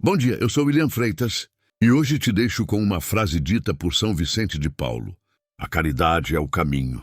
Bom dia, eu sou William Freitas e hoje te deixo com uma frase dita por São Vicente de Paulo. A caridade é o caminho,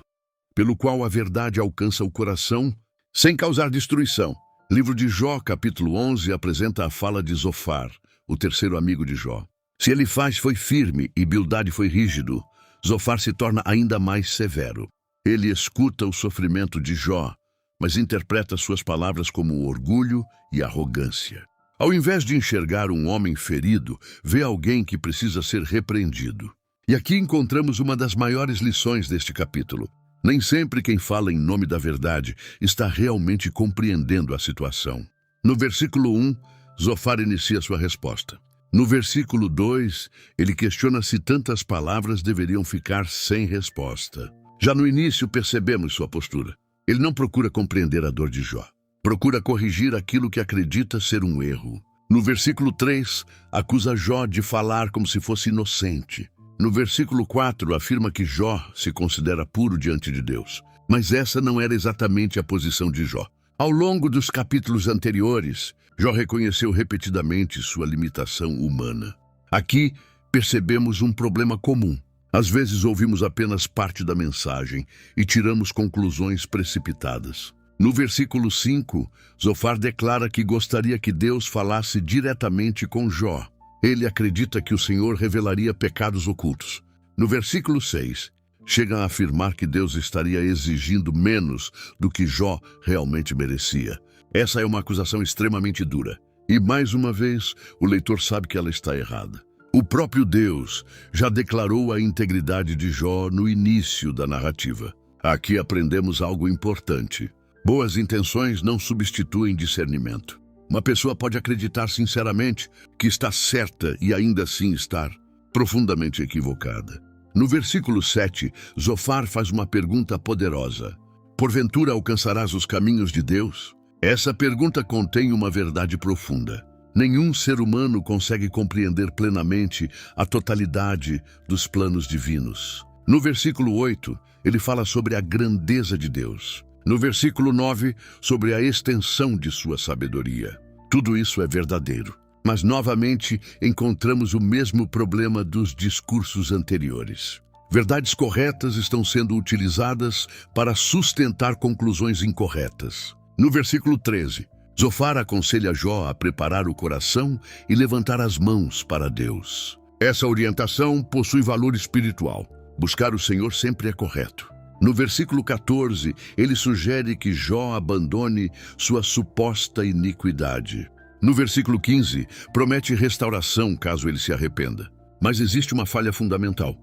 pelo qual a verdade alcança o coração sem causar destruição. Livro de Jó, capítulo 11, apresenta a fala de Zofar, o terceiro amigo de Jó. Se Elifaz foi firme e Bildade foi rígido, Zofar se torna ainda mais severo. Ele escuta o sofrimento de Jó, mas interpreta suas palavras como orgulho e arrogância. Ao invés de enxergar um homem ferido, vê alguém que precisa ser repreendido. E aqui encontramos uma das maiores lições deste capítulo. Nem sempre quem fala em nome da verdade está realmente compreendendo a situação. No versículo 1, Zofar inicia sua resposta. No versículo 2, ele questiona se tantas palavras deveriam ficar sem resposta. Já no início percebemos sua postura. Ele não procura compreender a dor de Jó. Procura corrigir aquilo que acredita ser um erro. No versículo 3, acusa Jó de falar como se fosse inocente. No versículo 4, afirma que Jó se considera puro diante de Deus. Mas essa não era exatamente a posição de Jó. Ao longo dos capítulos anteriores, Jó reconheceu repetidamente sua limitação humana. Aqui, percebemos um problema comum. Às vezes ouvimos apenas parte da mensagem e tiramos conclusões precipitadas. No versículo 5, Zofar declara que gostaria que Deus falasse diretamente com Jó. Ele acredita que o Senhor revelaria pecados ocultos. No versículo 6, chega a afirmar que Deus estaria exigindo menos do que Jó realmente merecia. Essa é uma acusação extremamente dura. E, mais uma vez, o leitor sabe que ela está errada. O próprio Deus já declarou a integridade de Jó no início da narrativa. Aqui aprendemos algo importante. Boas intenções não substituem discernimento. Uma pessoa pode acreditar sinceramente que está certa e ainda assim estar profundamente equivocada. No versículo 7, Zofar faz uma pergunta poderosa. Porventura alcançarás os caminhos de Deus? Essa pergunta contém uma verdade profunda. Nenhum ser humano consegue compreender plenamente a totalidade dos planos divinos. No versículo 8, ele fala sobre a grandeza de Deus. No versículo 9, sobre a extensão de sua sabedoria. Tudo isso é verdadeiro. Mas, novamente, encontramos o mesmo problema dos discursos anteriores. Verdades corretas estão sendo utilizadas para sustentar conclusões incorretas. No versículo 13, Zofar aconselha Jó a preparar o coração e levantar as mãos para Deus. Essa orientação possui valor espiritual. Buscar o Senhor sempre é correto. No versículo 14, ele sugere que Jó abandone sua suposta iniquidade. No versículo 15, promete restauração caso ele se arrependa. Mas existe uma falha fundamental.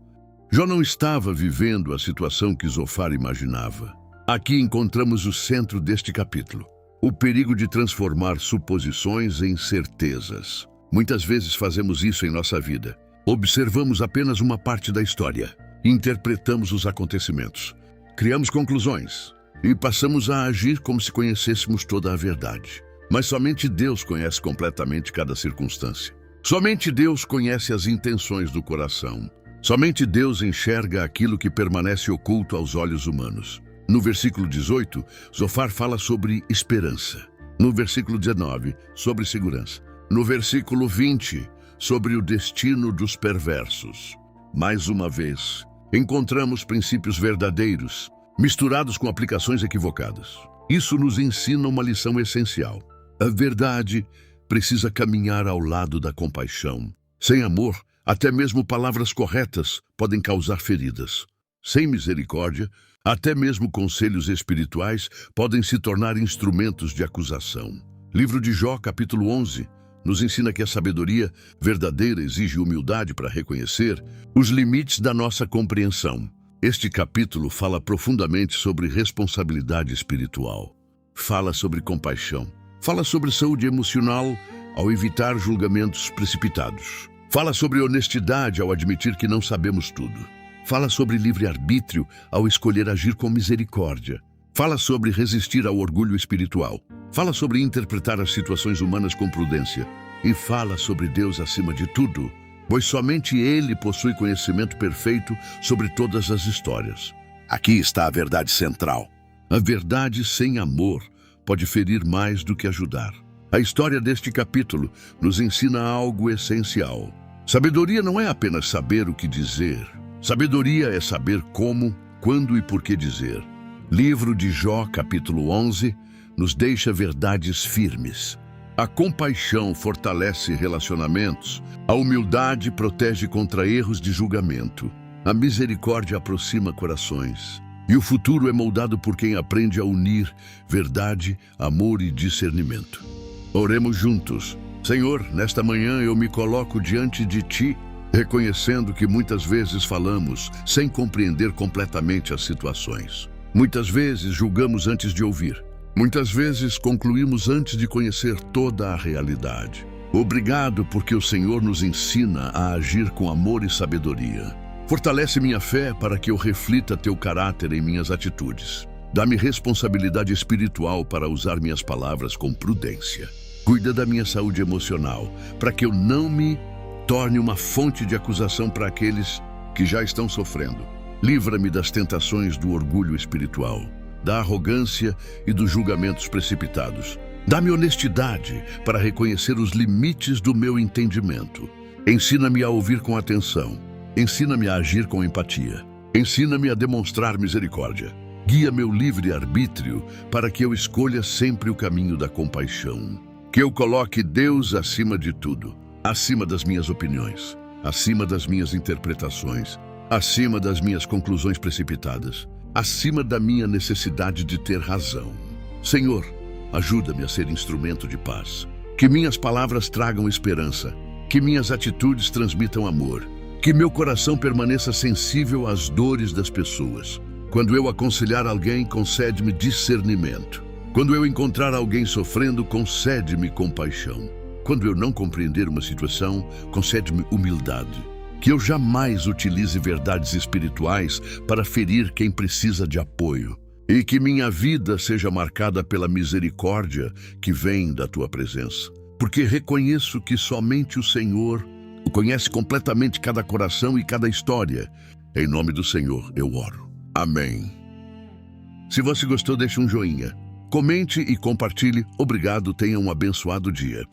Jó não estava vivendo a situação que Zofar imaginava. Aqui encontramos o centro deste capítulo. O perigo de transformar suposições em certezas. Muitas vezes fazemos isso em nossa vida. Observamos apenas uma parte da história. Interpretamos os acontecimentos. Criamos conclusões e passamos a agir como se conhecêssemos toda a verdade. Mas somente Deus conhece completamente cada circunstância. Somente Deus conhece as intenções do coração. Somente Deus enxerga aquilo que permanece oculto aos olhos humanos. No versículo 18, Zofar fala sobre esperança. No versículo 19, sobre segurança. No versículo 20, sobre o destino dos perversos. Mais uma vez, encontramos princípios verdadeiros, misturados com aplicações equivocadas. Isso nos ensina uma lição essencial. A verdade precisa caminhar ao lado da compaixão. Sem amor, até mesmo palavras corretas podem causar feridas. Sem misericórdia, até mesmo conselhos espirituais podem se tornar instrumentos de acusação. Livro de Jó, capítulo 11, nos ensina que a sabedoria verdadeira exige humildade para reconhecer os limites da nossa compreensão. Este capítulo fala profundamente sobre responsabilidade espiritual. Fala sobre compaixão. Fala sobre saúde emocional ao evitar julgamentos precipitados. Fala sobre honestidade ao admitir que não sabemos tudo. Fala sobre livre-arbítrio ao escolher agir com misericórdia. Fala sobre resistir ao orgulho espiritual. Fala sobre interpretar as situações humanas com prudência. E fala sobre Deus acima de tudo, pois somente Ele possui conhecimento perfeito sobre todas as histórias. Aqui está a verdade central. A verdade sem amor pode ferir mais do que ajudar. A história deste capítulo nos ensina algo essencial. Sabedoria não é apenas saber o que dizer. Sabedoria é saber como, quando e por que dizer. Livro de Jó, capítulo 11, nos deixa verdades firmes. A compaixão fortalece relacionamentos. A humildade protege contra erros de julgamento. A misericórdia aproxima corações. E o futuro é moldado por quem aprende a unir verdade, amor e discernimento. Oremos juntos. Senhor, nesta manhã eu me coloco diante de Ti, reconhecendo que muitas vezes falamos sem compreender completamente as situações. Muitas vezes julgamos antes de ouvir. Muitas vezes concluímos antes de conhecer toda a realidade. Obrigado porque o Senhor nos ensina a agir com amor e sabedoria. Fortalece minha fé para que eu reflita Teu caráter em minhas atitudes. Dá-me responsabilidade espiritual para usar minhas palavras com prudência. Cuida da minha saúde emocional, para que eu não me torne uma fonte de acusação para aqueles que já estão sofrendo. Livra-me das tentações do orgulho espiritual, da arrogância e dos julgamentos precipitados. Dá-me honestidade para reconhecer os limites do meu entendimento. Ensina-me a ouvir com atenção. Ensina-me a agir com empatia. Ensina-me a demonstrar misericórdia. Guia meu livre-arbítrio para que eu escolha sempre o caminho da compaixão. Que eu coloque Deus acima de tudo, acima das minhas opiniões, acima das minhas interpretações, acima das minhas conclusões precipitadas, acima da minha necessidade de ter razão. Senhor, ajuda-me a ser instrumento de paz. Que minhas palavras tragam esperança, que minhas atitudes transmitam amor, que meu coração permaneça sensível às dores das pessoas. Quando eu aconselhar alguém, concede-me discernimento. Quando eu encontrar alguém sofrendo, concede-me compaixão. Quando eu não compreender uma situação, concede-me humildade. Que eu jamais utilize verdades espirituais para ferir quem precisa de apoio. E que minha vida seja marcada pela misericórdia que vem da Tua presença. Porque reconheço que somente o Senhor conhece completamente cada coração e cada história. Em nome do Senhor eu oro. Amém. Se você gostou, deixe um joinha. Comente e compartilhe. Obrigado, tenha um abençoado dia.